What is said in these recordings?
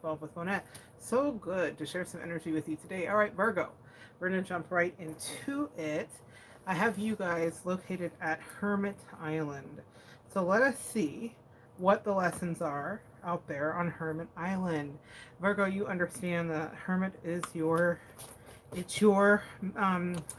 evolve with Monette. So good to share some energy with you today. All right, Virgo, we're going to jump right into it. I have you guys located at Hermit Island. So let us see what the lessons are out there on Hermit Island. Virgo, you understand that Hermit is your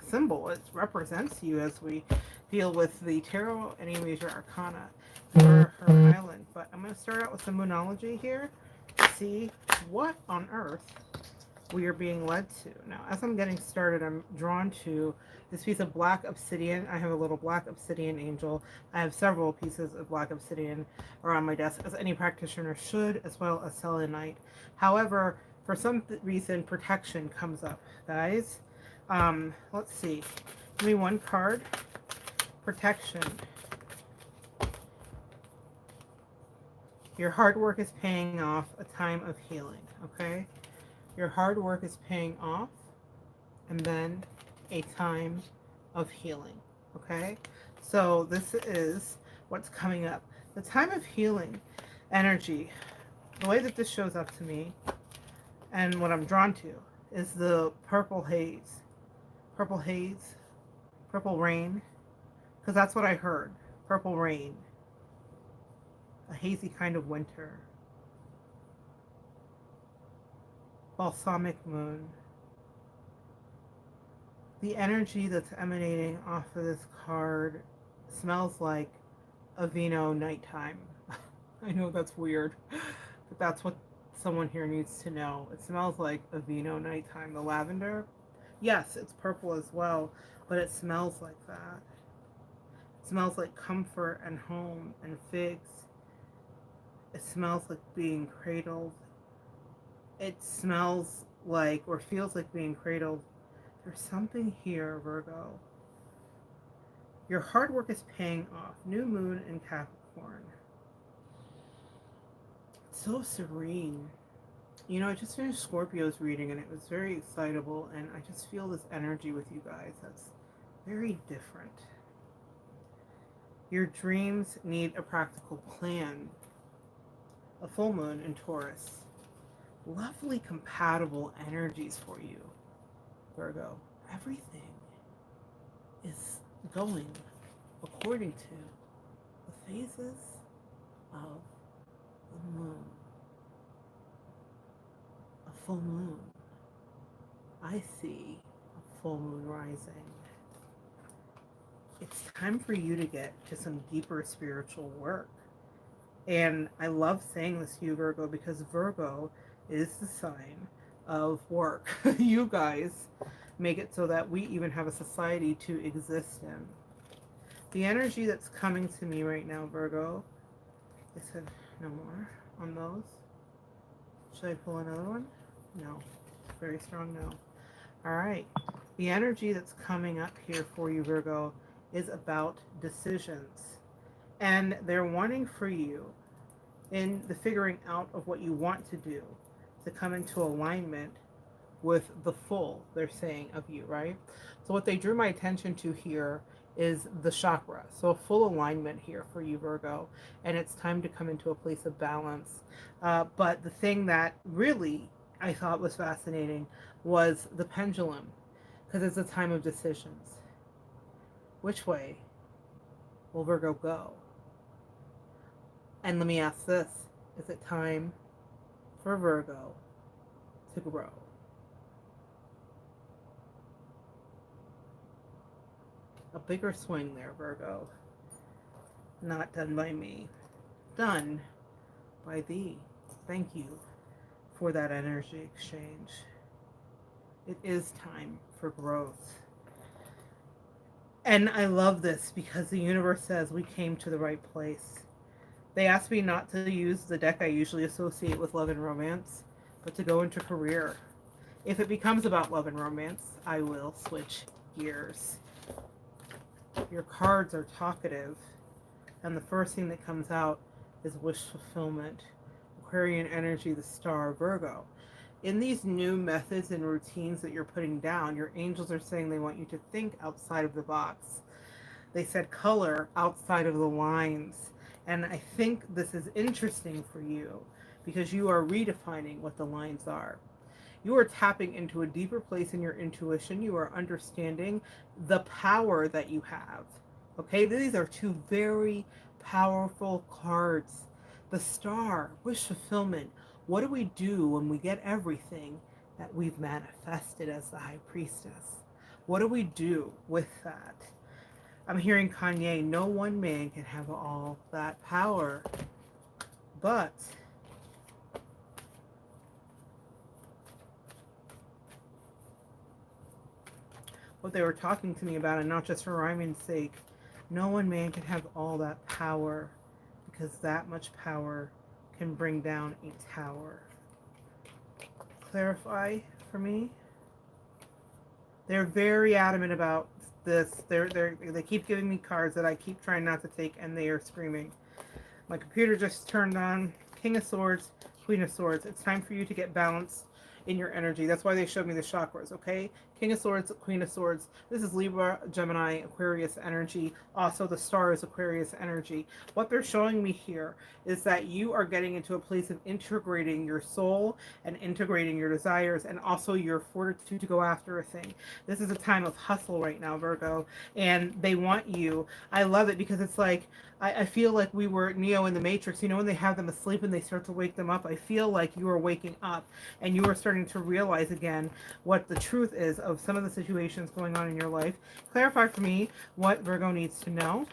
symbol. It represents you as we deal with the tarot, any major arcana for Hermit Island. But I'm going to start out with some moonology here to see what on earth we are being led to. Now, as I'm getting started, I'm drawn to this piece of black obsidian. I have a little black obsidian angel. I have several pieces of black obsidian around my desk, as any practitioner should, as well as selenite. However, for some reason, protection comes up, guys. Let's see. Give me one card. Protection. Your hard work is paying off, a time of healing, okay? Your hard work is paying off, and then a time of healing, okay? So this is what's coming up. The time of healing energy, the way that this shows up to me, and what I'm drawn to, is the purple haze. Purple haze, purple rain, because that's what I heard. Purple rain. A hazy kind of winter. Balsamic moon. The energy that's emanating off of this card smells like a vino nighttime. I know that's weird, but that's what someone here needs to know. It smells like a vino nighttime. The lavender, yes, it's purple as well, but it smells like that. It smells like comfort and home and figs. It smells like being cradled. It smells like, or feels like being cradled. There's something here, Virgo. Your hard work is paying off. New moon in Capricorn. It's so serene. You know, I just finished Scorpio's reading and it was very excitable, and I just feel this energy with you guys that's very different. Your dreams need a practical plan. A full moon in Taurus. Lovely compatible energies for you, Virgo. Everything is going according to the phases of the moon. A full moon. I see a full moon rising. It's time for you to get to some deeper spiritual work. And I love saying this to you, Virgo, because Virgo is the sign of work. You guys make it so that we even have a society to exist in. The energy that's coming to me right now, Virgo, I said no more on those. Should I pull another one? No. Very strong no. All right. The energy that's coming up here for you, Virgo, is about decisions. And they're wanting for you, in the figuring out of what you want to do, to come into alignment with the full, they're saying, of you, right? So what they drew my attention to here is the chakra. So a full alignment here for you, Virgo. And it's time to come into a place of balance. But the thing that really I thought was fascinating was the pendulum, because it's a time of decisions. Which way will Virgo go? And let me ask this, is it time for Virgo to grow? A bigger swing there, Virgo. Not done by me. Done by thee. Thank you for that energy exchange. It is time for growth. And I love this because the universe says we came to the right place. They asked me not to use the deck I usually associate with love and romance, but to go into career. If it becomes about love and romance, I will switch gears. Your cards are talkative, and the first thing that comes out is wish fulfillment. Aquarian energy, the star, Virgo. In these new methods and routines that you're putting down, your angels are saying they want you to think outside of the box. They said color outside of the lines. And I think this is interesting for you because you are redefining what the lines are. You are tapping into a deeper place in your intuition. You are understanding the power that you have. Okay, these are two very powerful cards. The Star, wish fulfillment. What do we do when we get everything that we've manifested as the High Priestess? What do we do with that? I'm hearing Kanye, no one man can have all that power. But what they were talking to me about, and not just for rhyming's sake, no one man can have all that power, because that much power can bring down a tower. Clarify for me. They're very adamant about this. They keep giving me cards that I keep trying not to take, and they are screaming. My computer just turned on. King of Swords, Queen of Swords. It's time for you to get balanced in your energy. That's why they showed me the chakras, okay? King of Swords, Queen of Swords. This is Libra, Gemini, Aquarius energy. Also, the Star is Aquarius energy. What they're showing me here is that you are getting into a place of integrating your soul and integrating your desires and also your fortitude to go after a thing. This is a time of hustle right now, Virgo, and they want you. I love it because it's like, I feel like we were Neo in the Matrix. You know, when they have them asleep and they start to wake them up, I feel like you are waking up and you are starting to realize again what the truth is of some of the situations going on in your life. Clarify for me what Virgo needs to know.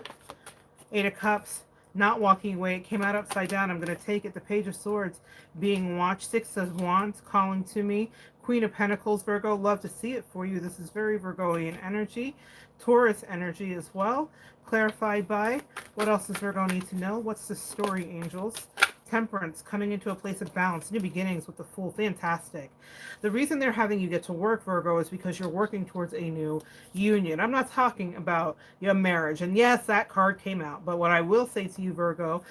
Eight of Cups, not walking away. It came out upside down. I'm going to take it. The Page of Swords, being watched. Six of Wands, calling to me. Queen of Pentacles, Virgo, love to see it for you. This is very Virgoian energy. Taurus energy as well. Clarified by, what else does Virgo need to know? What's the story, angels? Temperance, coming into a place of balance, new beginnings with the Fool. Fantastic. The reason they're having you get to work, Virgo, is because you're working towards a new union. I'm not talking about your marriage. And yes, that card came out. But what I will say to you, Virgo,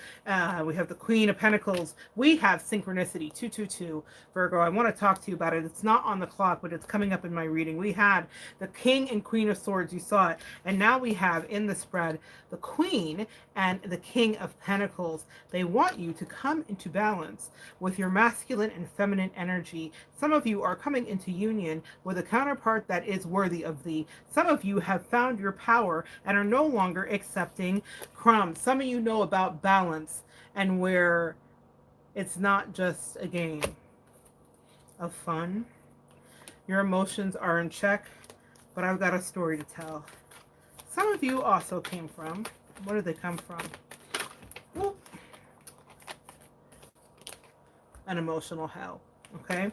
we have the Queen of Pentacles. We have synchronicity, 222, Virgo. I want to talk to you about it. It's not on the clock, but it's coming up in my reading. We had the King and Queen of Swords. You saw it. And now we have in the spread the Queen and the King of Pentacles. They want you to come into balance with your masculine and feminine energy. Some of you are coming into union with a counterpart that is worthy of thee. Some of you have found your power and are no longer accepting crumbs. Some of you know about balance and where it's not just a game of fun. Your emotions are in check, but I've got a story to tell. Some of you also came from, where did they come from? Well, an emotional hell, okay?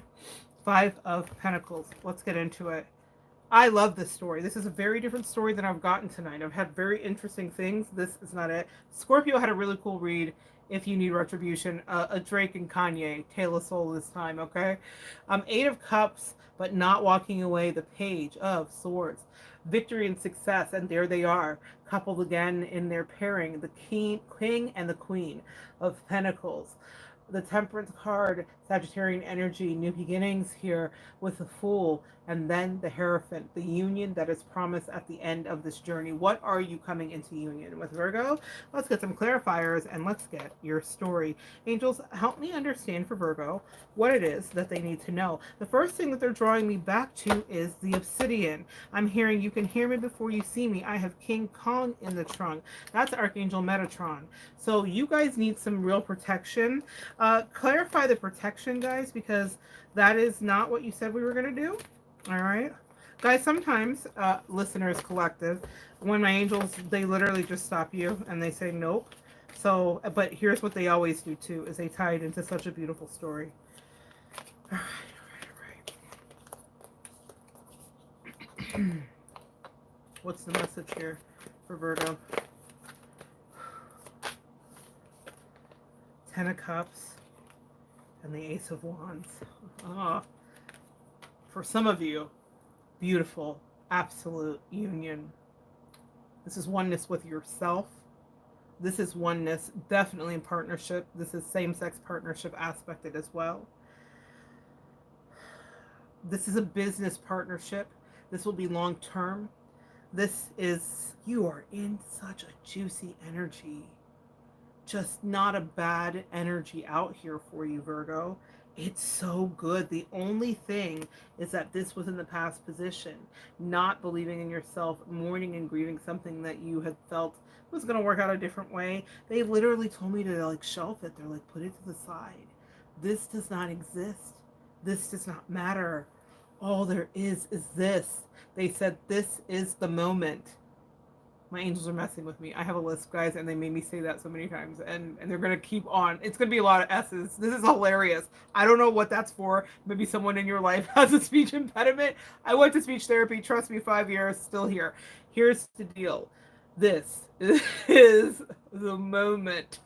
Five of Pentacles. Let's get into it. I love this story. This is a very different story than I've gotten tonight. I've had very interesting things. This is not it. Scorpio had a really cool read. If you need retribution, a Drake and Kanye, Tale of Soul this time, okay? Eight of Cups, but not walking away. The Page of Swords. Victory and success, and there they are, coupled again in their pairing. The King and the Queen of Pentacles. The Temperance card, Sagittarian energy, new beginnings here with the Fool, and then the Hierophant, the union that is promised at the end of this journey. What are you coming into union with, Virgo? Let's get some clarifiers and let's get your story. Angels, help me understand for Virgo what it is that they need to know. The first thing that they're drawing me back to is the obsidian. I'm hearing, you can hear me before you see me. I have King Kong in the trunk. That's Archangel Metatron. So you guys need some real protection. Clarify the protection, guys, because that is not what you said we were going to do. All right. Guys, sometimes, listeners collective, when my angels, they literally just stop you and they say nope. So, but here's what they always do too, is they tie it into such a beautiful story. All right, all right. What's the message here for Virgo? Ten of Cups and the Ace of Wands. For some of you, beautiful, absolute union. This is oneness with yourself. This is oneness, definitely in partnership. This is same-sex partnership aspected as well. This is a business partnership. This will be long-term. This is, you are in such a juicy energy. just not a bad energy out here for you, Virgo. It's so good. The only thing is that this was in the past position, not believing in yourself, mourning and grieving something that you had felt was going to work out a different way. They literally told me to like shelf it. They're like, put it to the side. This does not exist. This does not matter. All there is this. They said, this is the moment. My angels are messing with me. I have a list, guys, and they made me say that so many times, and they're gonna keep on. It's gonna be a lot of S's. This is hilarious. I don't know what that's for. Maybe someone in your life has a speech impediment. I went to speech therapy. Trust me, 5 years, still here. Here's the deal. This is the moment.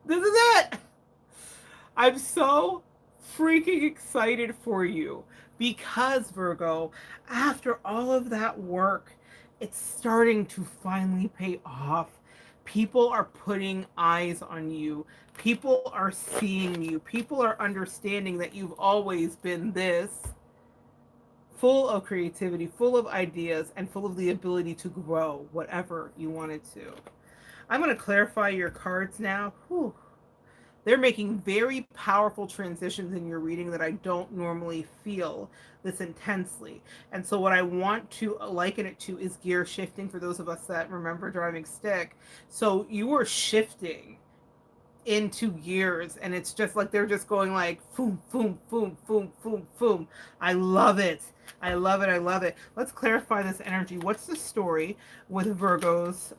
This is it. I'm so freaking excited for you because, Virgo, after all of that work, it's starting to finally pay off. People are putting eyes on you. People are seeing you. People are understanding that you've always been this, full of creativity, full of ideas, and full of the ability to grow whatever you wanted to. I'm going to clarify your cards now. Whew. They're making very powerful transitions in your reading that I don't normally feel this intensely. And so what I want to liken it to is gear shifting for those of us that remember driving stick. So you are shifting into gears and it's just like they're just going like boom, boom, boom, boom, boom, boom. I love it. I love it. I love it. Let's clarify this energy. What's the story with Virgo's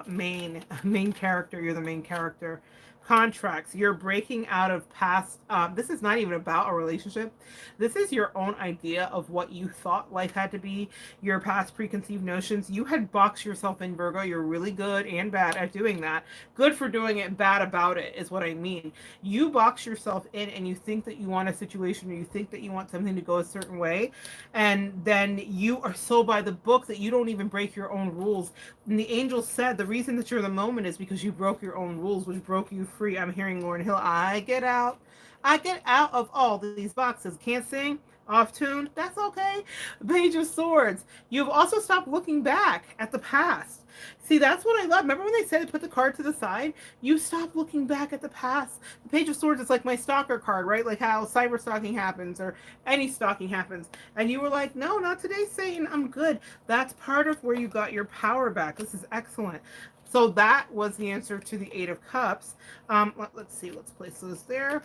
main character? You're the main character. Contracts. You're breaking out of past. This is not even about a relationship. This is your own idea of what you thought life had to be. Your past preconceived notions. You had boxed yourself in, Virgo. You're really good and bad at doing that. Good for doing it, bad about it is what I mean. You box yourself in and you think that you want a situation or you think that you want something to go a certain way. And then you are so by the book that you don't even break your own rules. And the angel said the reason that you're the moment is because you broke your own rules, which broke you free. I'm hearing Lauryn Hill. I get out. I get out of all these boxes. Can't sing. Off tune. That's okay. Page of Swords. You've also stopped looking back at the past. See, that's what I love. Remember when they said put the card to the side? You stop looking back at the past. The Page of Swords is like my stalker card, right? Like how cyber stalking happens or any stalking happens. And you were like, no, not today, Satan. I'm good. That's part of where you got your power back. This is excellent. So that was the answer to the Eight of Cups. Let's see. Let's place those there.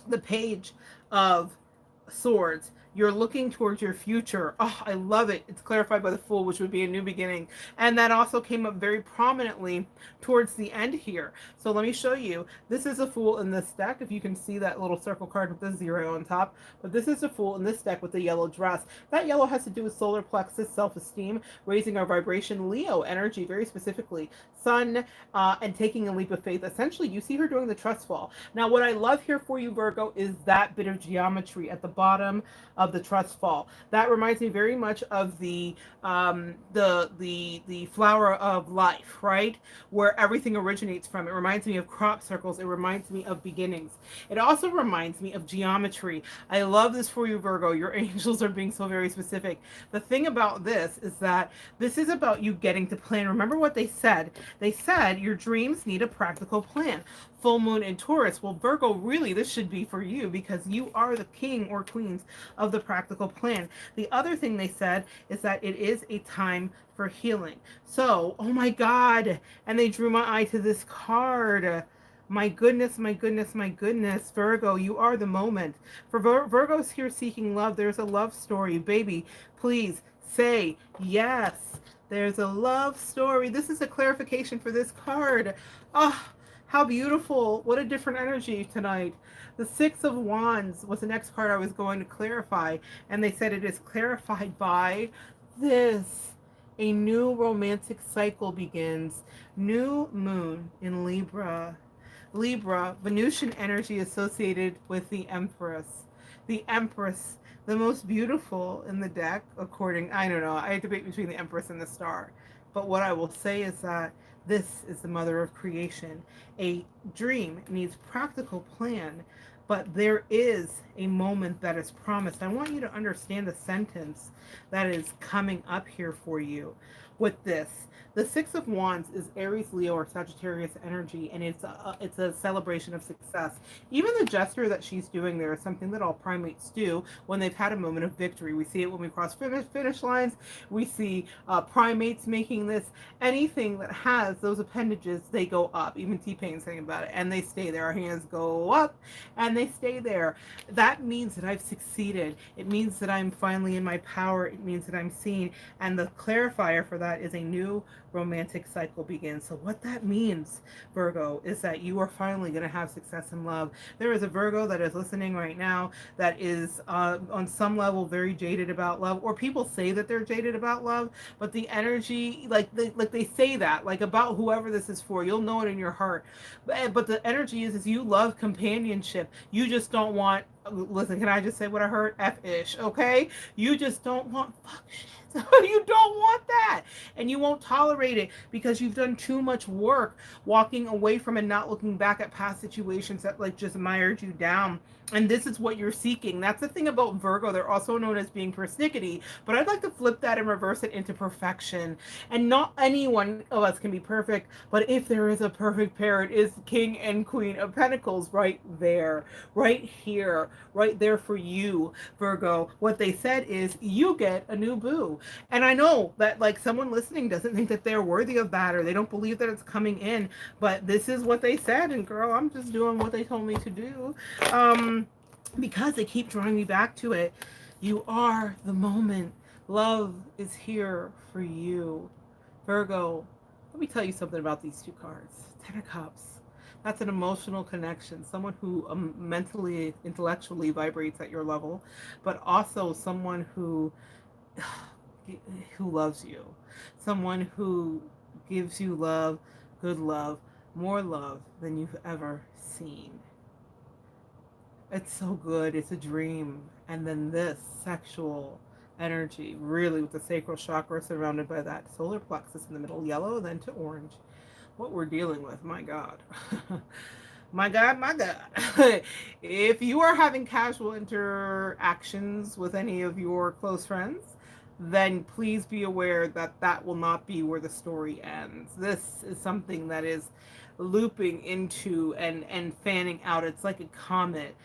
The Page of Swords. You're looking towards your future. Oh, I love it. It's clarified by the Fool, which would be a new beginning. And that also came up very prominently towards the end here. So let me show you. This is a Fool in this deck. If you can see that little circle card with the 0 on top. But this is a Fool in this deck with the yellow dress. That yellow has to do with solar plexus, self-esteem, raising our vibration, Leo energy, very specifically. Sun, and taking a leap of faith. Essentially, you see her doing the trust fall. Now, what I love here for you, Virgo, is that bit of geometry at the bottom of the trust fall. That reminds me very much of the flower of life, right? Where everything originates from. It reminds me of crop circles. It reminds me of beginnings. It also reminds me of geometry. I love this for you, Virgo. Your angels are being so very specific. The thing about this is that this is about you getting to plan. Remember what they said? They said your dreams need a practical plan. Full moon in Taurus. Well, Virgo, really, this should be for you because you are the king or queens of the practical plan. The other thing they said is that it is a time for healing. So, oh my God. And they drew my eye to this card. My goodness, my goodness, my goodness. Virgo, you are the moment. For Virgos here seeking love, there's a love story. Baby, please say yes. There's a love story. This is a clarification for this card. Oh, how beautiful. What a different energy tonight. The Six of Wands was the next card I was going to clarify. And they said it is clarified by this. A new romantic cycle begins. New moon in Libra. Libra, Venusian energy associated with the Empress. The Empress, the most beautiful in the deck, according, I don't know, I debate between the Empress and the Star. But what I will say is that this is the mother of creation. A dream needs practical plan, but there is a moment that is promised. I want you to understand the sentence that is coming up here for you with this. The Six of Wands is Aries, Leo, or Sagittarius energy, and it's a celebration of success. Even the gesture that she's doing there is something that all primates do when they've had a moment of victory. We see it when we cross finish lines. We see primates making this. Anything that has those appendages, they go up. Even T-Pain saying about it, and they stay there. Our hands go up, and they stay there. That means that I've succeeded. It means that I'm finally in my power. It means that I'm seen. And the clarifier for that is a new romantic cycle begins. So what that means, Virgo, is that you are finally going to have success in love. There is a Virgo that is listening right now that is on some level very jaded about love, or people say that they're jaded about love, but the energy, like they say that, like about whoever this is for, you'll know it in your heart. But the energy is you love companionship. You just don't want, listen, can I just say what I heard? F-ish, okay? You just don't want fuck shit. You don't want that, and you won't tolerate it because you've done too much work walking away from and not looking back at past situations that like just mired you down. And this is what you're seeking. That's the thing about Virgo. They're also known as being persnickety, but I'd like to flip that and reverse it into perfection. And not any one of us can be perfect, but if there is a perfect pair, it is King and Queen of Pentacles right there, right here, right there for you, Virgo. What they said is you get a new boo. And I know that like someone listening doesn't think that they're worthy of that, or they don't believe that it's coming in, but this is what they said, and girl, I'm just doing what they told me to do. Because they keep drawing me back to it. You are the moment. Love is here for you. Virgo, let me tell you something about these two cards. Ten of Cups. That's an emotional connection. Someone who mentally, intellectually vibrates at your level, but also someone who loves you. Someone who gives you love, good love, more love than you've ever seen. It's so good. It's a dream. And then this sexual energy, really with the sacral chakra surrounded by that solar plexus in the middle, yellow, then to orange. What we're dealing with, my God. My God, my God. If you are having casual interactions with any of your close friends, then please be aware that that will not be where the story ends. This is something that is looping into and fanning out. It's like a comet.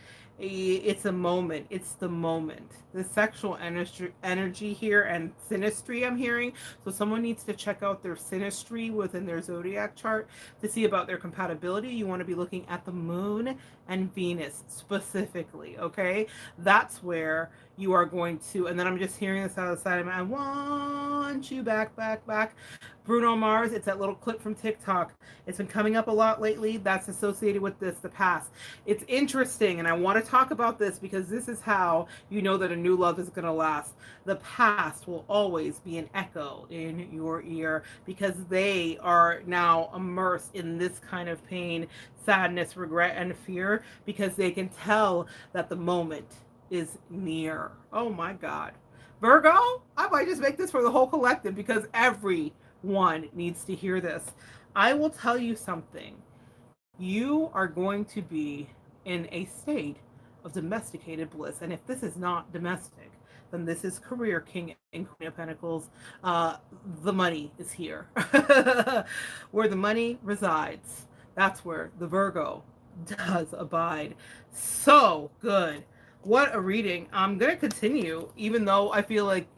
It's a moment. It's the moment. The sexual energy here and synastry I'm hearing. So someone needs to check out their synastry within their zodiac chart to see about their compatibility. You want to be looking at the moon and Venus specifically, okay? That's where you are going to, and then I'm just hearing this outside of me. I want you back, back, back. Bruno Mars, it's that little clip from TikTok. It's been coming up a lot lately. That's associated with this, the past. It's interesting, and I want to talk about this because this is how you know that a new love is going to last. The past will always be an echo in your ear because they are now immersed in this kind of pain, sadness, regret, and fear because they can tell that the moment is near. Oh my God. Virgo, I might just make this for the whole collective because everyone needs to hear this. I will tell you something. You are going to be in a state of domesticated bliss. And if this is not domestic, then this is career, King and Queen of Pentacles. The money is here. Where the money resides, that's where the Virgo does abide. So good. What a reading. I'm going to continue, even though I feel like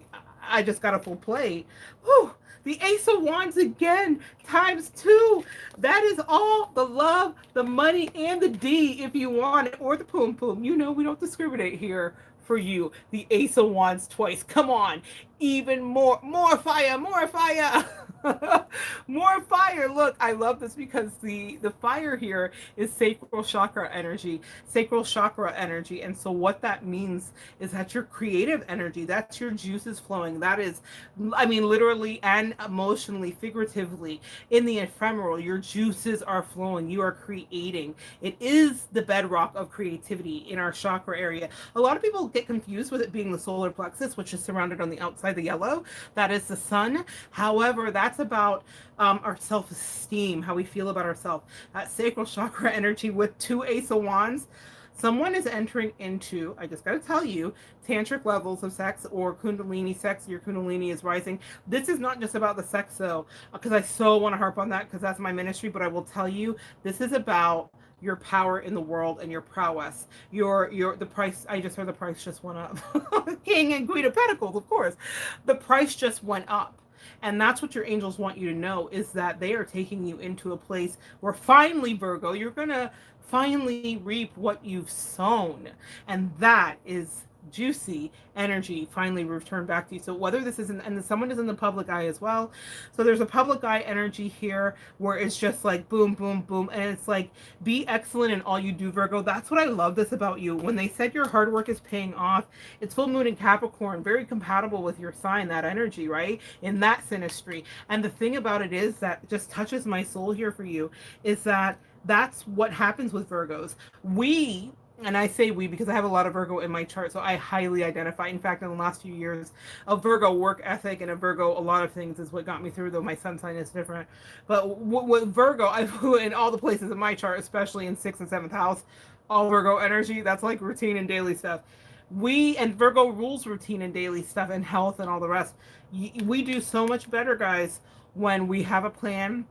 I just got a full plate. Whew. The Ace of Wands again, ×2. That is all the love, the money, and the D if you want it, or the poom poom. You know we don't discriminate here for you. The Ace of Wands twice. Come on. Even more fire, more fire. More fire. Look, I love this because the fire here is sacral chakra energy. Sacral chakra energy. And so what that means is that your creative energy, that's your juices flowing. That is, I mean, literally and emotionally, figuratively, in the ephemeral, your juices are flowing. You are creating. It is the bedrock of creativity in our chakra area. A lot of people get confused with it being the solar plexus, which is surrounded on the outside, the yellow. That is the sun. However, that's about our self-esteem, how we feel about ourselves. That sacral chakra energy with 2 Ace of Wands. Someone is entering into, I just got to tell you, tantric levels of sex or kundalini sex. Your kundalini is rising. This is not just about the sex though, because I so want to harp on that because that's my ministry, but I will tell you, this is about your power in the world and your prowess. Your the price, I just heard the price just went up. King and Queen of Pentacles, of course. The price just went up. And that's what your angels want you to know, is that they are taking you into a place where finally, Virgo, you're going to finally reap what you've sown. And that is juicy energy finally returned back to you. So whether this isn't, and someone is in the public eye as well. So there's a public eye energy here where it's just like boom, boom, boom. And it's like, be excellent in all you do, Virgo. That's what I love this about you. When they said your hard work is paying off, it's full moon in Capricorn, very compatible with your sign, that energy, right? In that synastry. And the thing about it is that just touches my soul here for you is that that's what happens with Virgos. We, and I say we because I have a lot of Virgo in my chart, so I highly identify. In fact, in the last few years, a Virgo work ethic and a Virgo, a lot of things is what got me through, though my sun sign is different. But with Virgo, in all the places in my chart, especially in 6th and 7th house, all Virgo energy, that's like routine and daily stuff. And Virgo rules routine and daily stuff and health and all the rest. We do so much better, guys, when we have a plan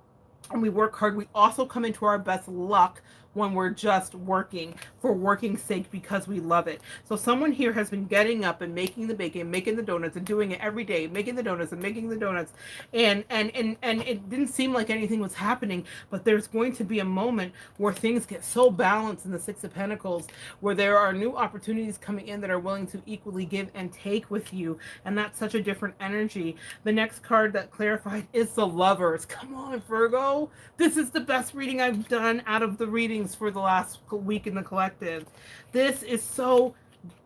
and we work hard. We also come into our best luck when we're just working for working's sake because we love it. So someone here has been getting up and making the bacon, making the donuts, and doing it every day, making the donuts and making the donuts. And it didn't seem like anything was happening, but there's going to be a moment where things get so balanced in the Six of Pentacles, where there are new opportunities coming in that are willing to equally give and take with you. And that's such a different energy. The next card that clarified is the Lovers. Come on, Virgo. This is the best reading I've done out of the readings for the last week in the collective. This is so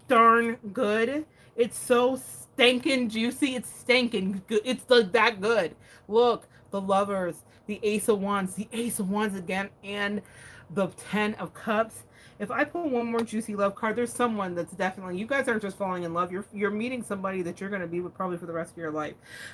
darn good. It's so stinking juicy. It's stinking good. It's like that good. Look, the Lovers, the Ace of Wands again, and the 10 of Cups. If I pull one more juicy love card, there's someone that's definitely, you guys aren't just falling in love. You're meeting somebody that you're going to be with probably for the rest of your life.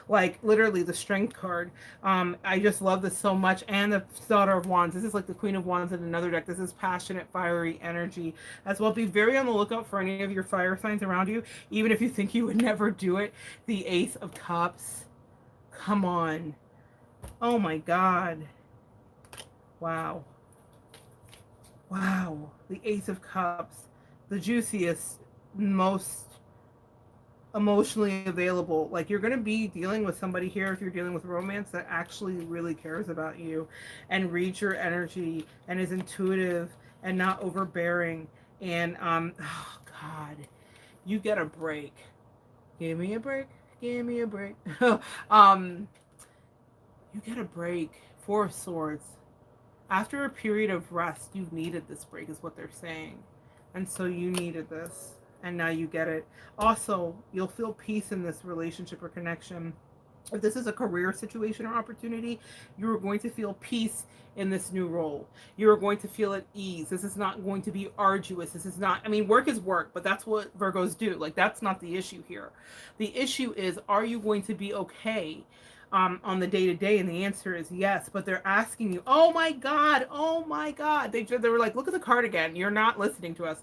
Like literally the Strength card. I just love this so much. And the Daughter of Wands. This is like the Queen of Wands in another deck. This is passionate, fiery energy as well. Be very on the lookout for any of your fire signs around you, even if you think you would never do it. The Ace of Cups. Come on. Oh my God. Wow. Wow, the Ace of Cups, the juiciest, most emotionally available. Like you're going to be dealing with somebody here, if you're dealing with romance, that actually really cares about you and reads your energy and is intuitive and not overbearing. And oh God, you get a break. Give me a break. Give me a break. You get a break. Four of Swords. After a period of rest, you needed this break, is what they're saying. And so you needed this, and now you get it. Also, you'll feel peace in this relationship or connection. If this is a career situation or opportunity, you are going to feel peace in this new role. You are going to feel at ease. This is not going to be arduous. This is not, I mean, work is work, but that's what Virgos do. Like, that's not the issue here. The issue is, are you going to be okay on the day-to-day? And the answer is yes. But they're asking you, oh my God, they were like, look at the card again, you're not listening to us.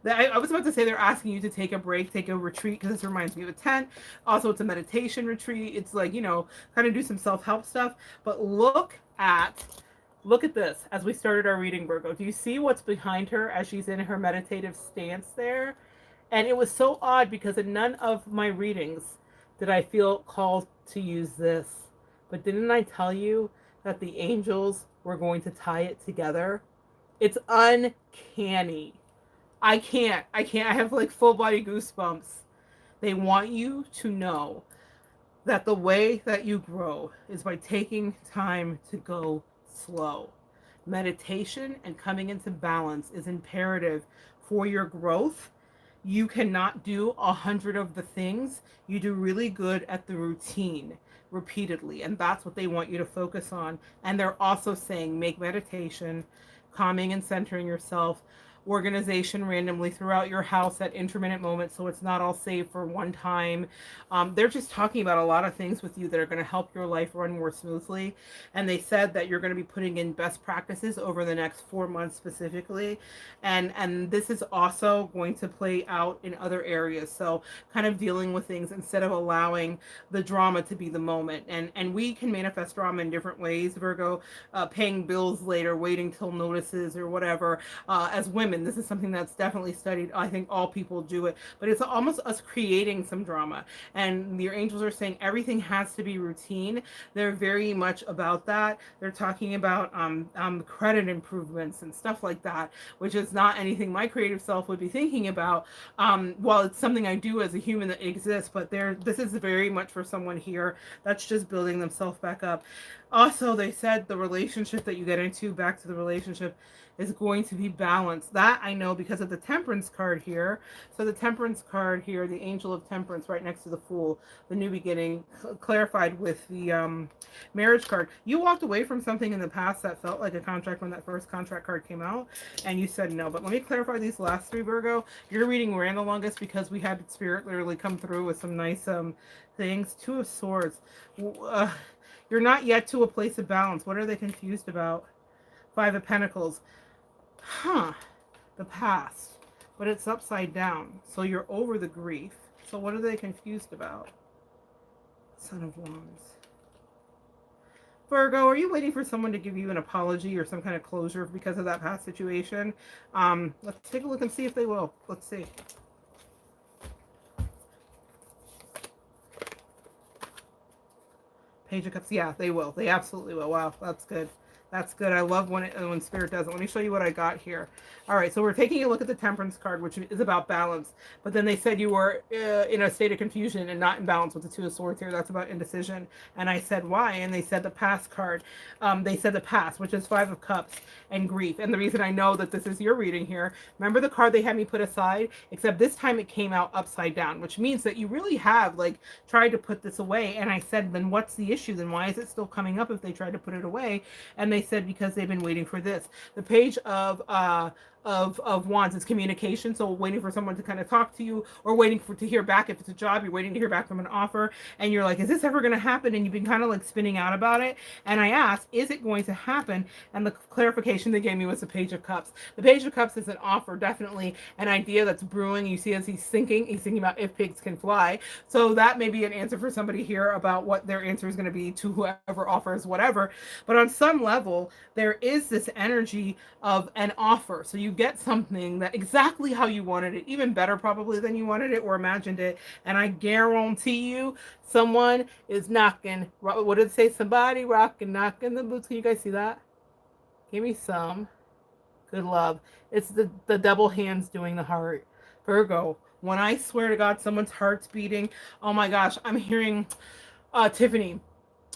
I was about to say they're asking you to take a break, take a retreat, because this reminds me of a tent. Also, it's a meditation retreat. It's like, kind of do some self-help stuff. But look at this as we started our reading, Virgo. Do you see what's behind her as she's in her meditative stance there? And it was so odd because in none of my readings did I feel called to use this. But didn't I tell you that the angels were going to tie it together? It's uncanny. I can't. I have like full body goosebumps. They want you to know that the way that you grow is by taking time to go slow. Meditation and coming into balance is imperative for your growth. You cannot do 100 of the things. You do really good at the routine repeatedly, and that's what they want you to focus on. And they're also saying make meditation, calming and centering yourself, organization randomly throughout your house at intermittent moments, so it's not all saved for one time. They're just talking about a lot of things with you that are going to help your life run more smoothly. And they said that you're going to be putting in best practices over the next 4 months specifically. And this is also going to play out in other areas. So kind of dealing with things instead of allowing the drama to be the moment. And we can manifest drama in different ways, Virgo. Paying bills later, waiting till notices or whatever. As women, this is something that's definitely studied. I think all people do it, but it's almost us creating some drama. And your angels are saying everything has to be routine. They're very much about that. They're talking about credit improvements and stuff like that, which is not anything my creative self would be thinking about. While it's something I do as a human that exists, but this is very much for someone here that's just building themselves back up. Also, they said the relationship that you get into, back to the relationship, is going to be balanced. That I know because of the Temperance card here. So the Temperance card here, the Angel of Temperance right next to the Fool, the new beginning, clarified with the Marriage card. You walked away from something in the past that felt like a contract when that first contract card came out, and you said no. But let me clarify these last three, Virgo. Your reading ran the longest because we had Spirit literally come through with some nice things. Two of Swords. You're not yet to a place of balance. What are they confused about? Five of Pentacles. The past. But it's upside down. So you're over the grief. So what are they confused about? Son of Wands. Virgo, are you waiting for someone to give you an apology or some kind of closure because of that past situation? Let's take a look and see if they will. Let's see. Page of Cups. Yeah, they will. They absolutely will. Wow, that's good. That's good. I love when Spirit does it. Let me show you what I got here. All right, so we're taking a look at the Temperance card, which is about balance. But then they said you were in a state of confusion and not in balance with the Two of Swords here. That's about indecision. And I said, why? And they said the past card. They said the past, which is Five of Cups and grief. And the reason I know that this is your reading here, remember the card they had me put aside? Except this time it came out upside down, which means that you really have like tried to put this away. And I said, then what's the issue? Then why is it still coming up if they tried to put it away? And they said because they've been waiting for this. The Page of Wands is communication, so waiting for someone to kind of talk to you, or waiting to hear back. If it's a job, you're waiting to hear back from an offer, and you're like, is this ever going to happen? And you've been kind of like spinning out about it. And I asked, is it going to happen? And the clarification they gave me was the Page of Cups. The Page of Cups is an offer, definitely an idea that's brewing. You see, as he's thinking about if pigs can fly. So that may be an answer for somebody here about what their answer is going to be to whoever offers whatever. But on some level, there is this energy of an offer. So you get something that exactly how you wanted it, even better probably than you wanted it or imagined it. And I guarantee you, someone is knocking. What did it say? Somebody rocking, knocking the boots. Can you guys see that? Give me some. Good love. It's the double hands doing the heart. Virgo, when I swear to God, someone's heart's beating. Oh my gosh, I'm hearing Tiffany.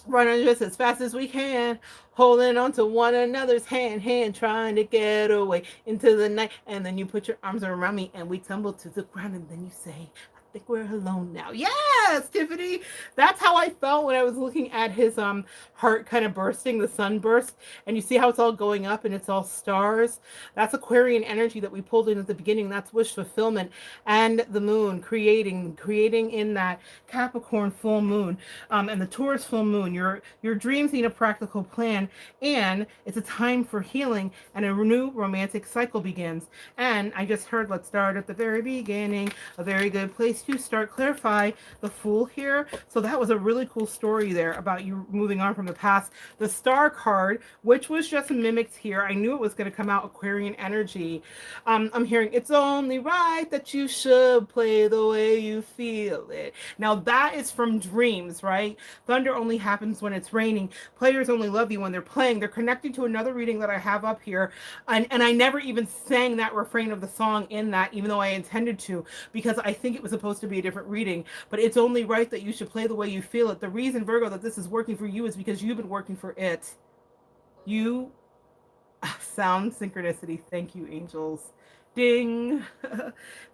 Running just as fast as we can, holding on to one another's hand, trying to get away into the night. And then you put your arms around me and we tumble to the ground, and then you say, I think we're alone now. Yes, Tiffany. That's how I felt when I was looking at his heart kind of bursting, the sunburst. And you see how it's all going up and it's all stars. That's Aquarian energy that we pulled in at the beginning. That's wish fulfillment. And the moon creating in that Capricorn full moon, and the Taurus full moon. Your dreams need a practical plan, and it's a time for healing, and a new romantic cycle begins. And I just heard, let's start at the very beginning. A very good place to start. Clarify the Fool here. So that was a really cool story there about you moving on from the past. The Star card, which was just mimicked here. I knew it was going to come out Aquarian energy. I'm hearing it's only right that you should play the way you feel it. Now that is from dreams, right? Thunder only happens when it's raining. Players only love you when they're playing. They're connecting to another reading that I have up here. And I never even sang that refrain of the song in that, even though I intended to, because I think it was supposed to be a different reading. But it's only right that you should play the way you feel it. The reason, Virgo, that this is working for you is because you've been working for it. You sound synchronicity. Thank you, angels. Ding.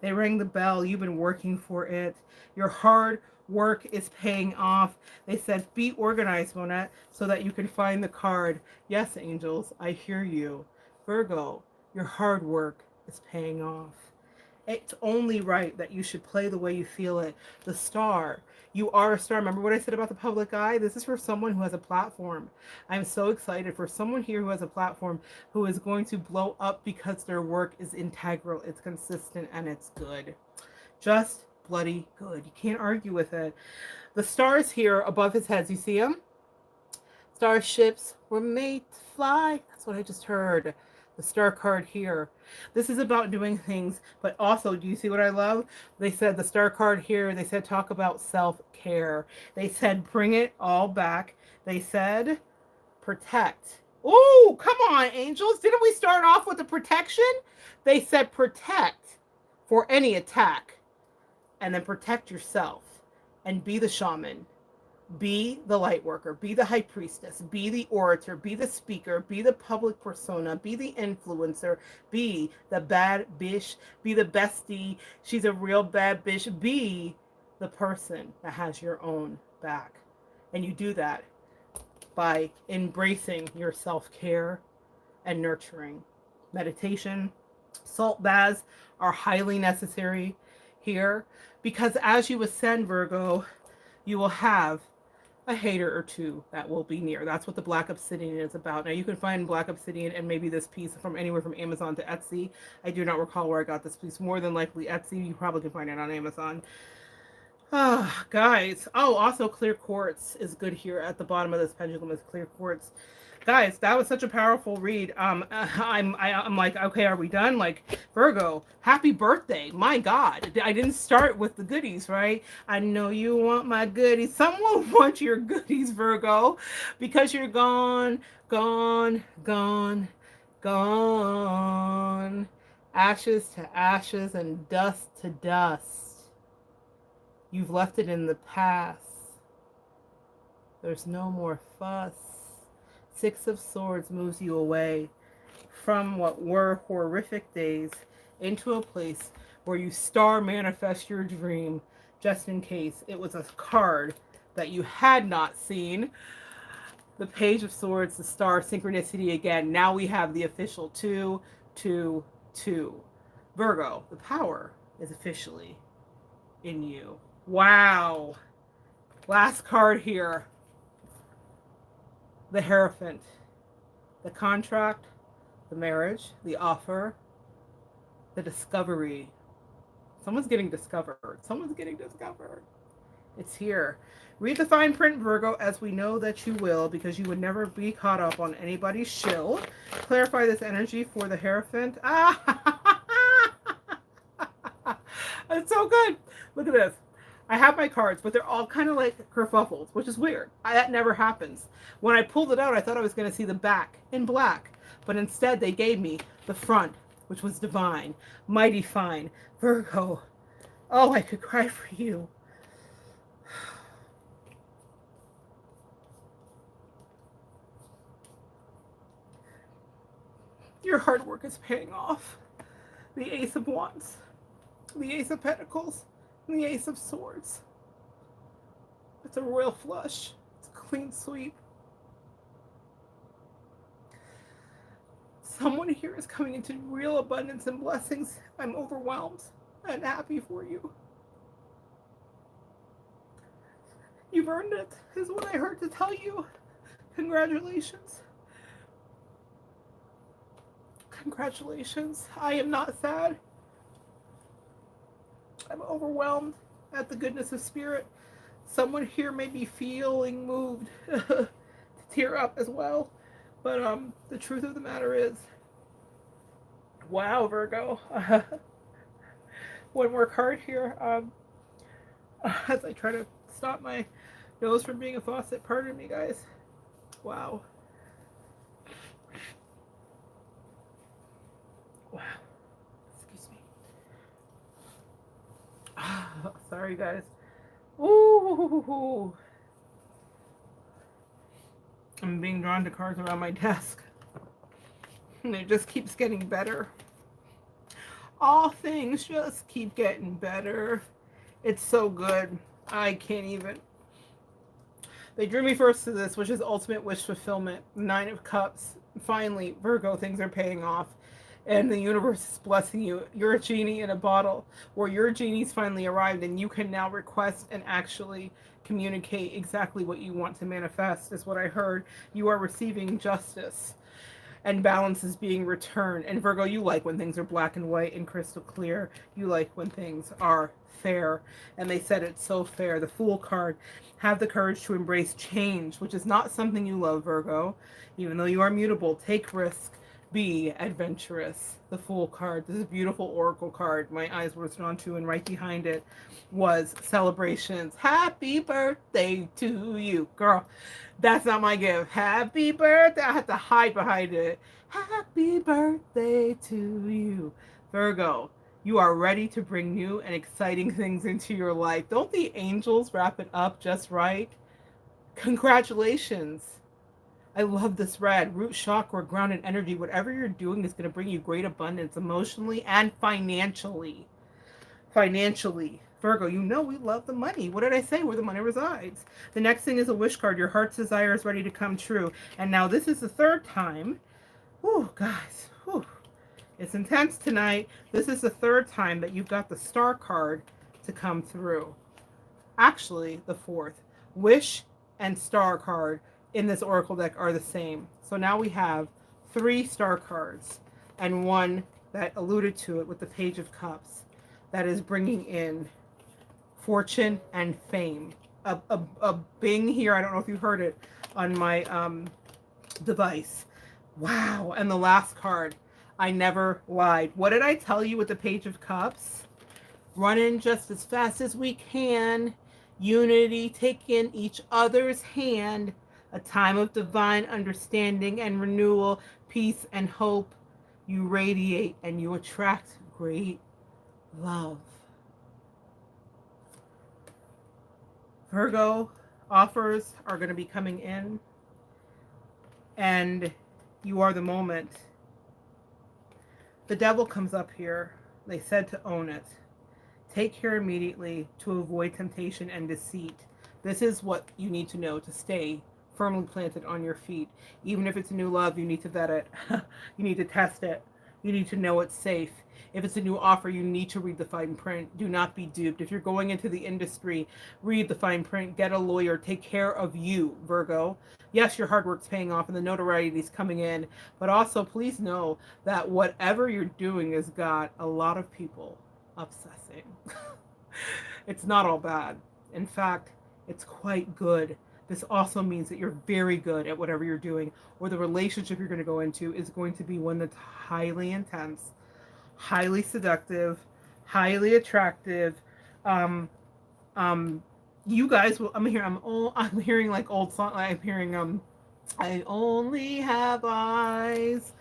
They rang the bell. You've been working for it. Your hard work is paying off. They said, be organized, Monette, so that you can find the card. Yes, angels, I hear you. Virgo, your hard work is paying off. It's only right that you should play the way you feel it. The star. You are a star. Remember what I said about the public eye? This is for someone who has a platform. I'm so excited for someone here who has a platform who is going to blow up because their work is integral, it's consistent, and it's good. Just bloody good. You can't argue with it. The stars here above his head, you see them? Starships were made to fly. That's what I just heard. The star card here. This is about doing things, but also, do you see what I love? They said the star card here, they said talk about self-care. They said bring it all back. They said protect. Oh, come on, angels. Didn't we start off with the protection? They said protect for any attack, and then protect yourself and be the shaman. Be the light worker, be the high priestess, be the orator, be the speaker, be the public persona, be the influencer, be the bad bitch, be the bestie, she's a real bad bitch, be the person that has your own back. And you do that by embracing your self-care and nurturing. Meditation, salt baths are highly necessary here because as you ascend, Virgo, you will have a hater or two that will be near. That's what the black obsidian is about. Now you can find black obsidian and maybe this piece from anywhere from Amazon to Etsy. I do not recall where I got this piece. More than likely Etsy. You probably can find it on Amazon. Ah, guys. Oh, also clear quartz is good here at the bottom of this pendulum is clear quartz. Guys, that was such a powerful read. I'm like, okay, are we done? Like, Virgo, happy birthday. My God, I didn't start with the goodies, right? I know you want my goodies. Someone wants your goodies, Virgo, because you're gone, gone, gone, gone. Ashes to ashes and dust to dust. You've left it in the past. There's no more fuss. Six of Swords moves you away from what were horrific days into a place where you star manifest your dream, just in case it was a card that you had not seen. The Page of Swords, the star, synchronicity again. Now we have the official 2, 2, 2. Virgo, the power is officially in you. Wow. Last card here. The Hierophant, the contract, the marriage, the offer, the discovery. Someone's getting discovered. Someone's getting discovered. It's here. Read the fine print, Virgo, as we know that you will, because you would never be caught up on anybody's shill. Clarify this energy for the Hierophant. Ah, it's so good. Look at this. I have my cards, but they're all kind of like kerfuffled, which is weird. That never happens. When I pulled it out, I thought I was going to see the back in black, but instead they gave me the front, which was divine, mighty fine. Virgo, oh, I could cry for you. Your hard work is paying off. The Ace of Wands, the Ace of Pentacles, and the Ace of Swords. It's a royal flush. It's a clean sweep. Someone here is coming into real abundance and blessings. I'm overwhelmed and happy for you. You've earned it, is what I heard to tell you. Congratulations. Congratulations. I am not sad. I'm overwhelmed at the goodness of spirit. Someone here may be feeling moved to tear up as well. But the truth of the matter is, wow, Virgo. One more card here. As I try to stop my nose from being a faucet. Pardon me, guys. Wow. Wow. Excuse me. Sorry, guys. Ooh. I'm being drawn to cards around my desk. And it just keeps getting better. All things just keep getting better. It's so good. I can't even. They drew me first to this, which is ultimate wish fulfillment. 9 of Cups. Finally, Virgo, things are paying off. and the universe is blessing you. You're a genie in a bottle, where your genie's finally arrived and you can now request and actually communicate exactly what you want to manifest, is what I heard. You are receiving justice and balance is being returned. And Virgo, you like when things are black and white and crystal clear. You like when things are fair. And they said it's so fair. The Fool card, have the courage to embrace change, which is not something you love, Virgo. Even though you are mutable, take risk, be adventurous. The Fool card, this is a beautiful oracle card my eyes were drawn to, and right behind it was celebrations. Happy birthday to you, girl. That's not my gift. Happy birthday. I have to hide behind it. Happy birthday to you, Virgo. You are ready to bring new and exciting things into your life. Don't the angels wrap it up just right? Congratulations. I love this red. Root chakra, grounded energy. Whatever you're doing is going to bring you great abundance emotionally and financially. Financially. Virgo, you know we love the money. What did I say? Where the money resides. The next thing is a wish card. Your heart's desire is ready to come true. And now this is the third time. Whew, guys. Whew. It's intense tonight. This is the third time that you've got the star card to come through. Actually, the fourth. Wish and star card in this oracle deck are the same. So now we have 3 star cards and one that alluded to it with the Page of Cups that is bringing in fortune and fame. A bing here. I don't know if you heard it on my device. Wow. And the last card, I never lied. What did I tell you with the Page of Cups? Running just as fast as we can. Unity, taking each other's hand. A time of divine understanding and renewal, peace and hope. You radiate and you attract great love. Virgo, offers are going to be coming in, and you are the moment. The devil comes up here. They said to own it. Take care immediately to avoid temptation and deceit. This is what you need to know to stay firmly planted on your feet. Even if it's a new love, you need to vet it. You need to test it. You need to know it's safe. If it's a new offer, you need to read the fine print. Do not be duped. If you're going into the industry, read the fine print. Get a lawyer. Take care of you, Virgo. Yes, your hard work's paying off and the notoriety is coming in. But also, please know that whatever you're doing has got a lot of people obsessing. It's not all bad. In fact, it's quite good. This also means that you're very good at whatever you're doing, or the relationship you're going to go into is going to be one that's highly intense, highly seductive, highly attractive. You guys will. I'm hearing like old song. I'm hearing I only have eyes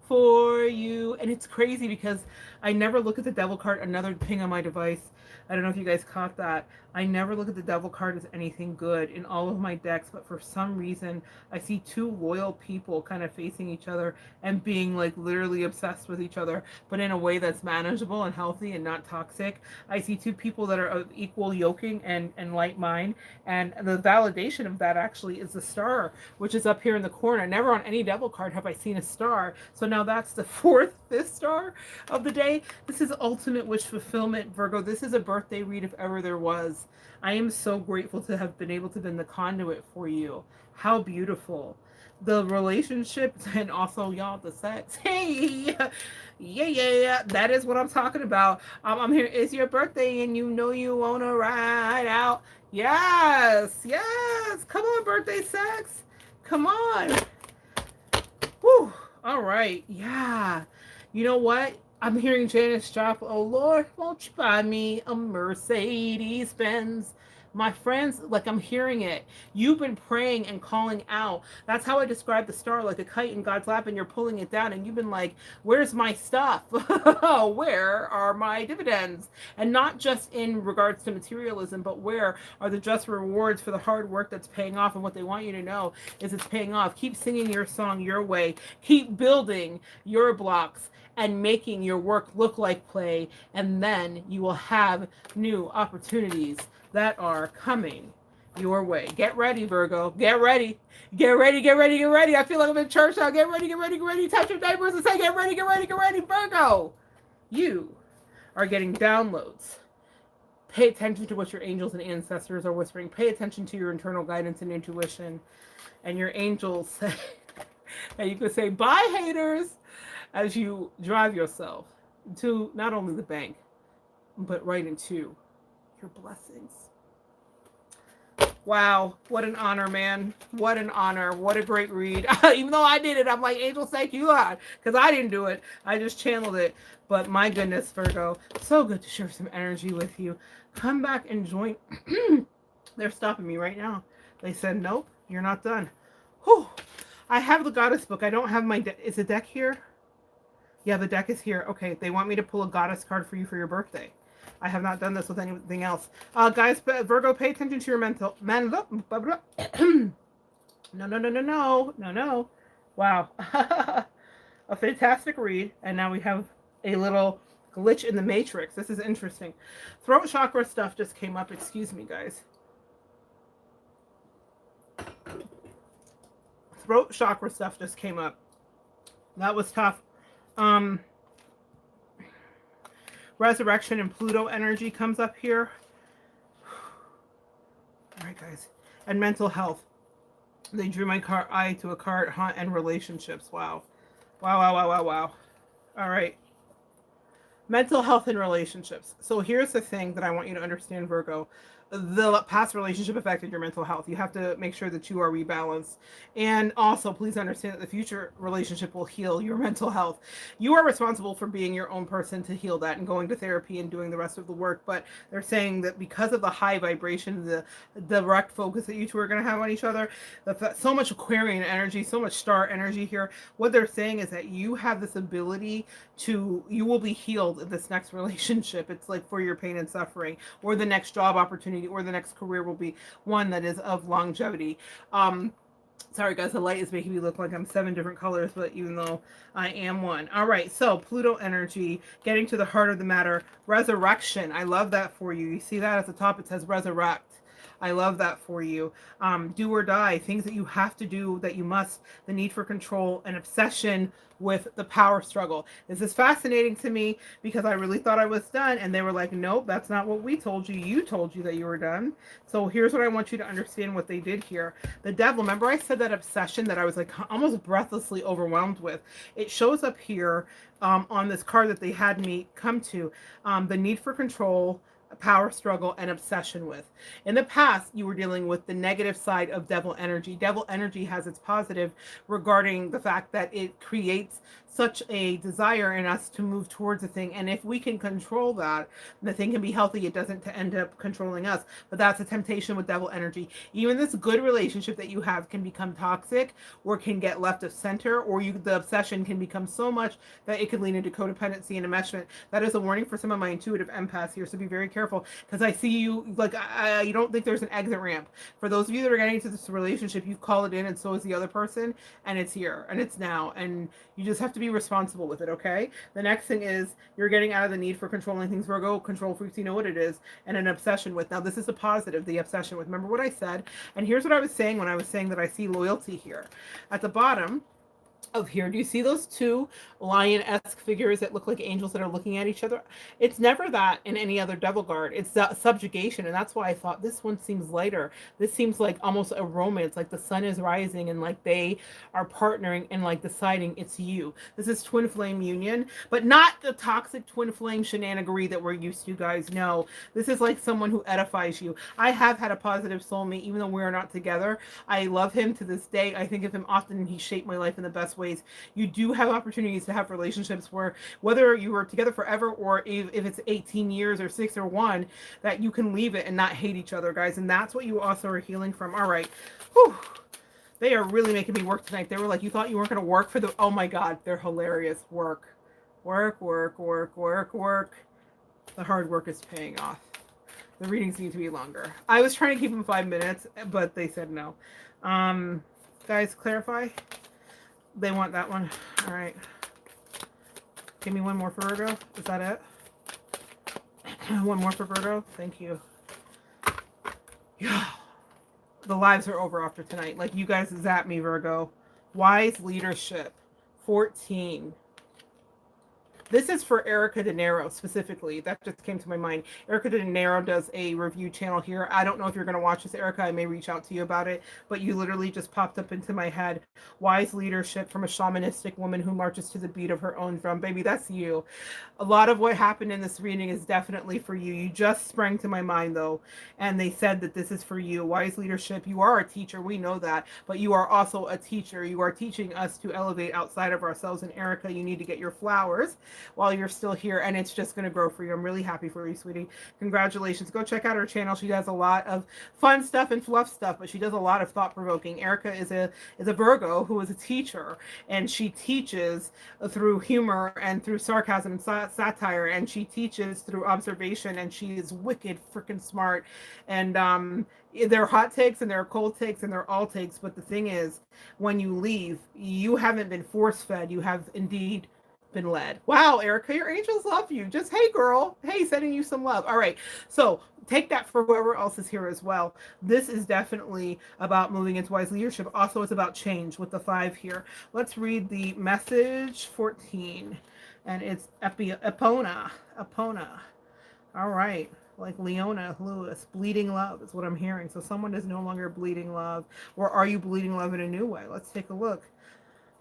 for you, and it's crazy because I never look at the devil card. Another ping on my device. I don't know if you guys caught that. I never look at the devil card as anything good in all of my decks, but for some reason I see 2 loyal people kind of facing each other and being like literally obsessed with each other, but in a way that's manageable and healthy and not toxic. I see 2 people that are of equal yoking and light mind, and the validation of that actually is the star, which is up here in the corner. Never on any devil card have I seen a star. So now that's the 4th, 5th star of the day. This is ultimate wish fulfillment, Virgo. This is a birthday read if ever there was. I am so grateful to have been able to be the conduit for you. How beautiful. The relationship and also y'all the sex. Hey, yeah. That is what I'm talking about. I'm here. It's your birthday and you know you want to ride out. Yes. Come on, birthday sex. Come on. Whew. All right. Yeah. You know what? I'm hearing Janis Joplin. Oh Lord, won't you buy me a Mercedes Benz? My friends, like I'm hearing it. You've been praying and calling out. That's how I describe the star, like a kite in God's lap, and you're pulling it down, and you've been like, where's my stuff? Where are my dividends? And not just in regards to materialism, but where are the just rewards for the hard work that's paying off? And what they want you to know is it's paying off. Keep singing your song your way. Keep building your blocks and making your work look like play, and then you will have new opportunities that are coming your way. Get ready, Virgo. Get ready. Get ready, get ready, get ready. I feel like I'm in church now. Get ready, get ready, get ready. Touch your neighbors and say, get ready, get ready, get ready, Virgo. You are getting downloads. Pay attention to what your angels and ancestors are whispering. Pay attention to your internal guidance and intuition. And your angels say, and you can say, bye, haters, as you drive yourself to not only the bank, but right into your blessings. Wow, what an honor, man. What an honor. What a great read. Even though I did it, I'm like, angels, thank you, God, because I didn't do it. I just channeled it. But my goodness, Virgo, so good to share some energy with you. Come back and join. They're stopping me right now. They said, nope, you're not done. Whew. I have the goddess book. I don't have my deck. Is the deck here? Yeah, the deck is here. Okay, they want me to pull a goddess card for you for your birthday. I have not done this with anything else. Guys, Virgo, pay attention to your mental. No. Wow. A fantastic read. And now we have a little glitch in the matrix. This is interesting. Throat chakra stuff just came up. Excuse me, guys. Throat chakra stuff just came up. That was tough. Resurrection and Pluto energy comes up here. All right, guys. And mental health. They drew my eye to a card, and relationships. Wow. Wow. All right. Mental health and relationships. So here's the thing that I want you to understand, Virgo. The past relationship affected your mental health. You have to make sure that you are rebalanced. And also, please understand that the future relationship will heal your mental health. You are responsible for being your own person to heal that and going to therapy and doing the rest of the work. But they're saying that because of the high vibration, the direct focus that you two are going to have on each other, so much Aquarian energy, so much star energy here, what they're saying is that you have this ability you will be healed in this next relationship. It's like for your pain and suffering, or the next job opportunity, or the next career will be one that is of longevity. Sorry guys, the light is making me look like I'm 7 different colors, but even though I am one. All right, so Pluto energy, getting to the heart of the matter. Resurrection, I love that for you. You see that at the top, it says resurrect. I love that for you. Do or die, things that you have to do, that you must, the need for control, an obsession with the power struggle. This is fascinating to me because I really thought I was done, and they were like, nope, that's not what we told you. You told you that you were done. So here's what I want you to understand what they did here. The devil, remember I said that obsession that I was like almost breathlessly overwhelmed with? It shows up here on this card that they had me come to. The need for control, power struggle, and obsession with. In the past, you were dealing with the negative side of devil energy. Devil energy has its positive regarding the fact that it creates such a desire in us to move towards a thing. And if we can control that, the thing can be healthy. It doesn't end up controlling us. But that's a temptation with devil energy. Even this good relationship that you have can become toxic, or can get left of center, or the obsession can become so much that it could lean into codependency and enmeshment. That is a warning for some of my intuitive empaths here. So be very careful, because I see you like you don't think there's an exit ramp. For those of you that are getting into this relationship, you've called it in, and so is the other person, and it's here and it's now, and you just have to be responsible with it. Okay, the next thing is you're getting out of the need for controlling things, Virgo. Control freaks, you know what it is. And an obsession with, now this is a positive, the obsession with, remember what I said. And here's what I was saying when I was saying that I see loyalty here at the bottom of here. Do you see those two lion-esque figures that look like angels that are looking at each other? It's never that in any other devil card. It's that subjugation, and that's why I thought this one seems lighter. This seems like almost a romance, like the sun is rising and like they are partnering and like deciding it's you. This is twin flame union, but not the toxic twin flame shenanigery that we're used to, guys. No, this is like someone who edifies you. I have had a positive soulmate, even though we are not together. I love him to this day. I think of him often, and he shaped my life in the best ways. You do have opportunities to have relationships where, whether you were together forever or if it's 18 years or 6 or 1, that you can leave it and not hate each other, guys. And that's what you also are healing from. All right. Whew. They are really making me work tonight. They were like, you thought you weren't going to work for the, oh my God, they're hilarious. Work. The hard work is paying off. The readings need to be longer. I was trying to keep them 5 minutes, but they said no. Guys, clarify. They want that one. All right. Give me one more for Virgo. Is that it? One more for Virgo. Thank you. Yeah. the lives are over after tonight. Like, you guys zap me, Virgo. Wise leadership. 14. This is for Erica De Niro specifically. That just came to my mind. Erica De Niro does a review channel here. I don't know if you're going to watch this, Erica. I may reach out to you about it, but you literally just popped up into my head. Wise leadership from a shamanistic woman who marches to the beat of her own drum. Baby, that's you. A lot of what happened in this reading is definitely for you. You just sprang to my mind, though, and they said that this is for you. Wise leadership. You are a teacher. We know that, but you are also a teacher. You are teaching us to elevate outside of ourselves. And Erica, you need to get your flowers while you're still here, and it's just going to grow for you. I'm really happy for you, sweetie. Congratulations. Go check out her channel. She does a lot of fun stuff and fluff stuff, but she does a lot of thought-provoking. Erica is a Virgo who is a teacher, and she teaches through humor and through sarcasm and satire, and she teaches through observation, and she is wicked freaking smart. And there are hot takes and there are cold takes and there are all takes, but the thing is, when you leave, you haven't been force-fed. You have indeed been led. Wow, Erica, your angels love you. Just, hey, girl. Hey, sending you some love. All right. So take that for whoever else is here as well. This is definitely about moving into wise leadership. Also, it's about change with the 5 here. Let's read the message 14. And it's Epona. All right. Like Leona Lewis, bleeding love is what I'm hearing. So someone is no longer bleeding love. Or are you bleeding love in a new way? Let's take a look.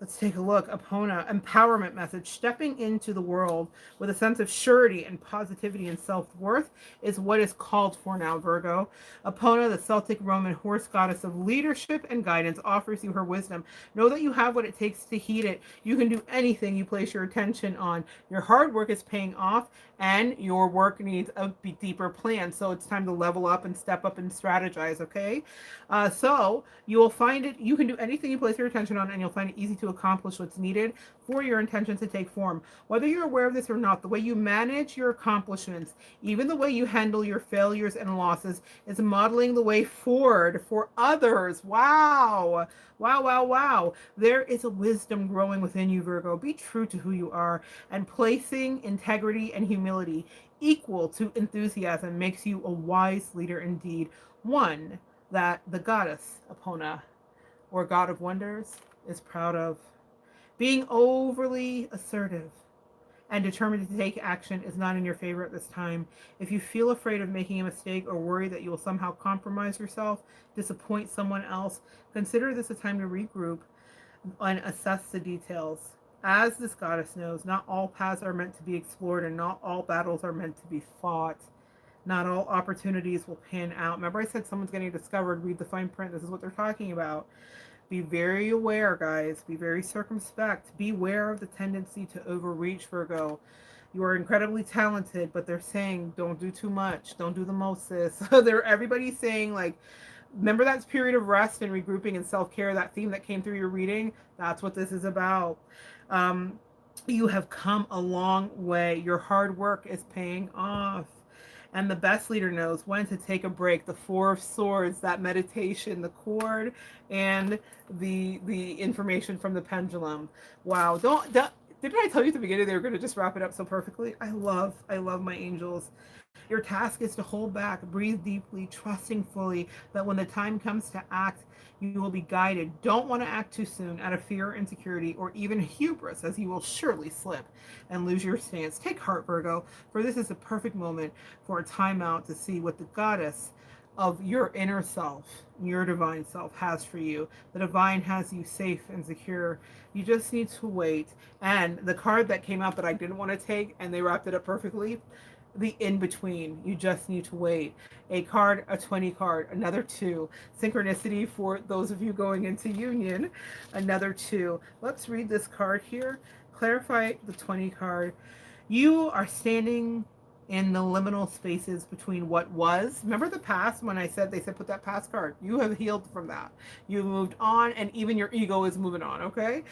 Epona, empowerment message. Stepping into the world with a sense of surety and positivity and self-worth is what is called for now, Virgo. Epona, the Celtic Roman horse goddess of leadership and guidance, offers you her wisdom. Know that you have what it takes to heed it. You can do anything you place your attention on. Your hard work is paying off, and your work needs a deeper plan. So it's time to level up and step up and strategize, okay? So you will find it, you can do anything you place your attention on, and you'll find it easy to accomplish what's needed for your intention to take form. Whether you're aware of this or not, the way you manage your accomplishments, even the way you handle your failures and losses, is modeling the way forward for others. Wow. There is a wisdom growing within you, Virgo. Be true to who you are, and placing integrity and humility equal to enthusiasm makes you a wise leader indeed. One that the goddess Epona, or God of Wonders, is proud of. Being overly assertive and determined to take action is not in your favor at this time. If you feel afraid of making a mistake or worry that you will somehow compromise yourself, disappoint someone else, consider this a time to regroup and assess the details. As this goddess knows, not all paths are meant to be explored, and not all battles are meant to be fought. Not all opportunities will pan out. Remember I said someone's getting discovered. Read the fine print. This is what they're talking about. Be very aware, guys. Be very circumspect. Beware of the tendency to overreach, Virgo. You are incredibly talented, but they're saying don't do too much. Don't do the most, sis. Everybody's saying, like, remember that period of rest and regrouping and self-care, that theme that came through your reading? That's what this is about. You have come a long way. Your hard work is paying off. And the best leader knows when to take a break. The 4 of Swords, that meditation, the cord, and the information from the pendulum. Wow. Didn't I tell you at the beginning they were going to just wrap it up so perfectly? I love my angels. Your task is to hold back, breathe deeply, trusting fully that when the time comes to act, you will be guided. Don't want to act too soon out of fear, insecurity, or even hubris, as you will surely slip and lose your stance. Take heart, Virgo, for this is the perfect moment for a timeout to see what the goddess of your inner self, your divine self, has for you. The divine has you safe and secure. You just need to wait. And the card that came out that I didn't want to take, and they wrapped it up perfectly, the in-between. You just need to wait. A card, a 20 card, another 2. Synchronicity for those of you going into union, another 2. Let's read this card here. Clarify the 20 card. You are standing in the liminal spaces between what was. Remember the past when they said put that past card. You have healed from that. You've moved on, and even your ego is moving on, okay?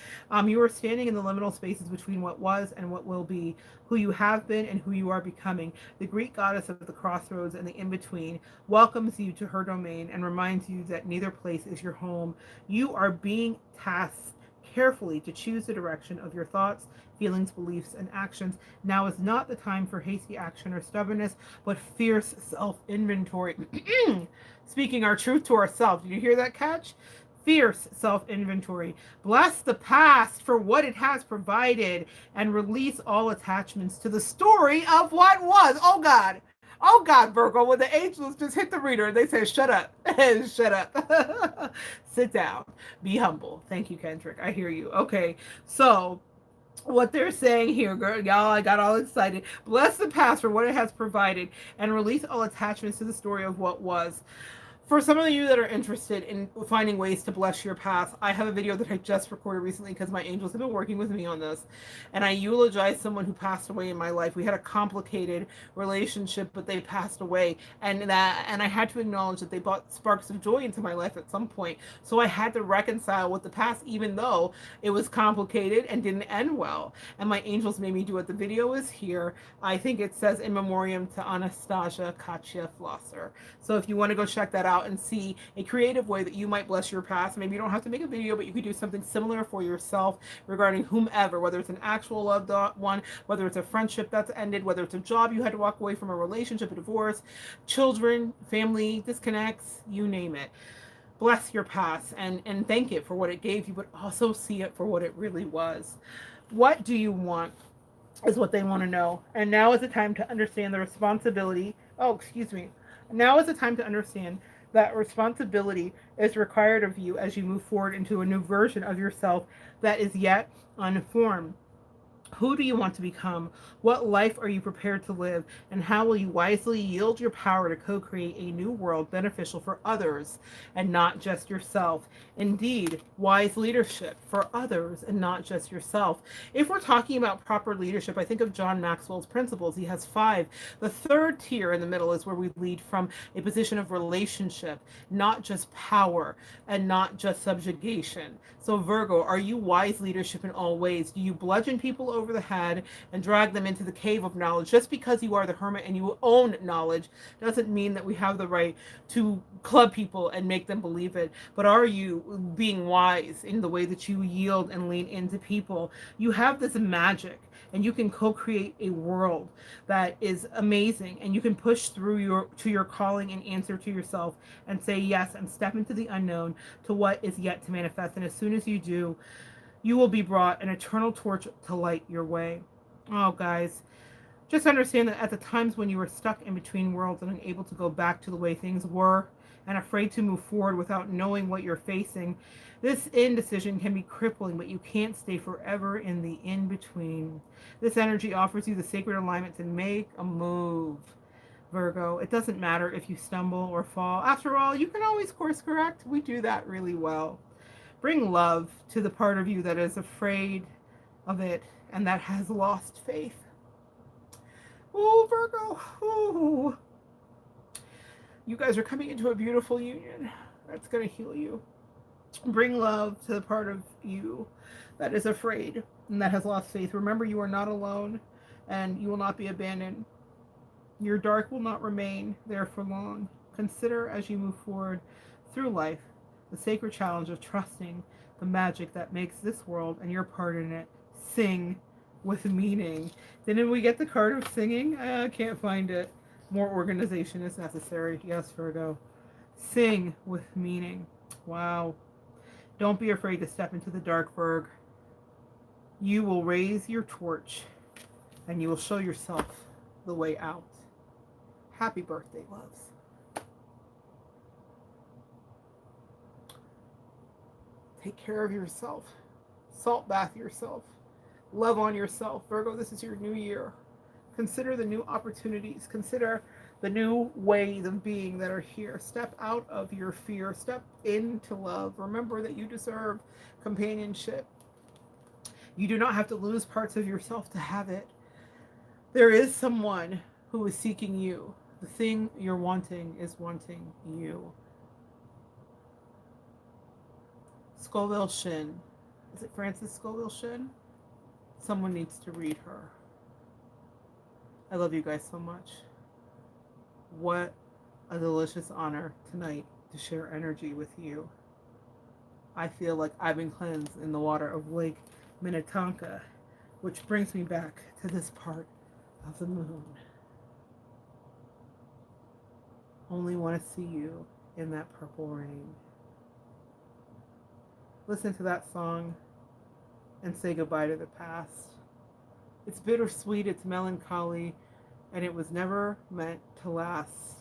You are standing in the liminal spaces between what was and what will be, who you have been and who you are becoming. The Greek goddess of the crossroads and the in-between welcomes you to her domain and reminds you that neither place is your home. You are being tasked carefully to choose the direction of your thoughts, feelings, beliefs, and actions. Now is not the time for hasty action or stubbornness, but fierce self-inventory. Speaking our truth to ourselves. Did you hear that, Catch? Fierce self-inventory. Bless the past for what it has provided and release all attachments to the story of what was. Oh God, Virgo, when the angels just hit the reader and they say, shut up, shut up, sit down, be humble. Thank you, Kendrick. I hear you. Okay, so what they're saying here, girl, y'all, I got all excited. Bless the past for what it has provided and release all attachments to the story of what was. For some of you that are interested in finding ways to bless your past, I have a video that I just recorded recently because my angels have been working with me on this. And I eulogize someone who passed away in my life. We had a complicated relationship, but they passed away. And I had to acknowledge that they brought sparks of joy into my life at some point. So I had to reconcile with the past, even though it was complicated and didn't end well. And my angels made me do it. The video is here. I think it says in memoriam to Anastasia Katya Flosser. So if you want to go check that out and see a creative way that you might bless your past, maybe you don't have to make a video, but you could do something similar for yourself regarding whomever, whether it's an actual loved one, whether it's a friendship that's ended, whether it's a job you had to walk away from, a relationship, a divorce, children, family, disconnects, you name it. Bless your past and thank it for what it gave you, but also see it for what it really was. What do you want is what they want to know. And now is the time to understand the responsibility. Oh, excuse me. Now is the time to understand that responsibility is required of you as you move forward into a new version of yourself that is yet unformed. Who do you want to become? What life are you prepared to live? And how will you wisely yield your power to co-create a new world beneficial for others and not just yourself? Indeed, wise leadership for others and not just yourself. If we're talking about proper leadership, I think of John Maxwell's principles. He has 5. The third tier in the middle is where we lead from a position of relationship, not just power and not just subjugation. So Virgo, are you wise leadership in all ways? Do you bludgeon people over the head and drag them into the cave of knowledge? Just because you are the hermit and you own knowledge doesn't mean that we have the right to club people and make them believe it. But are you being wise in the way that you yield and lean into people? You have this magic and you can co-create a world that is amazing, and you can push through your calling and answer to yourself and say yes and step into the unknown to what is yet to manifest. And as soon as you do, you will be brought an eternal torch to light your way. Oh, guys, just understand that at the times when you are stuck in between worlds and unable to go back to the way things were and afraid to move forward without knowing what you're facing, this indecision can be crippling, but you can't stay forever in the in-between. This energy offers you the sacred alignment to make a move, Virgo. It doesn't matter if you stumble or fall. After all, you can always course correct. We do that really well. Bring love to the part of you that is afraid of it and that has lost faith. Oh, Virgo. Ooh. You guys are coming into a beautiful union that's going to heal you. Bring love to the part of you that is afraid and that has lost faith. Remember, you are not alone and you will not be abandoned. Your dark will not remain there for long. Consider as you move forward through life the sacred challenge of trusting the magic that makes this world and your part in it sing with meaning. Didn't we get the card of singing? I can't find it. More organization is necessary. Yes, Virgo. Sing with meaning. Wow. Don't be afraid to step into the dark, Virg. You will raise your torch and you will show yourself the way out. Happy birthday, loves. Take care of yourself. Salt bath yourself. Love on yourself. Virgo, this is your new year. Consider the new opportunities. Consider the new ways of being that are here. Step out of your fear. Step into love. Remember that you deserve companionship. You do not have to lose parts of yourself to have it. There is someone who is seeking you. The thing you're wanting is wanting you. Scoville Shin. Is it Frances Scoville Shin? Someone needs to read her. I love you guys so much. What a delicious honor tonight to share energy with you. I feel like I've been cleansed in the water of Lake Minnetonka, which brings me back to this part of the moon. Only want to see you in that purple rain. Listen to that song and say goodbye to the past. It's bittersweet, it's melancholy, and it was never meant to last.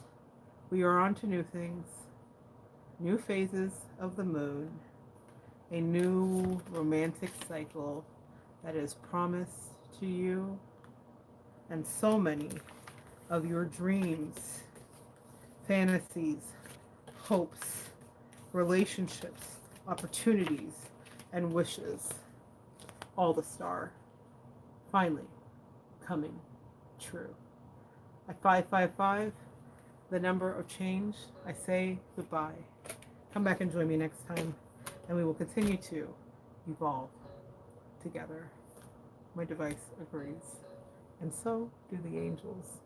We are on to new things, new phases of the moon, a new romantic cycle that is promised to you, and so many of your dreams, fantasies, hopes, relationships, opportunities, and wishes, all the star, finally coming true. At 555, the number of change, I say goodbye. Come back and join me next time, and we will continue to evolve together. My device agrees, and so do the angels.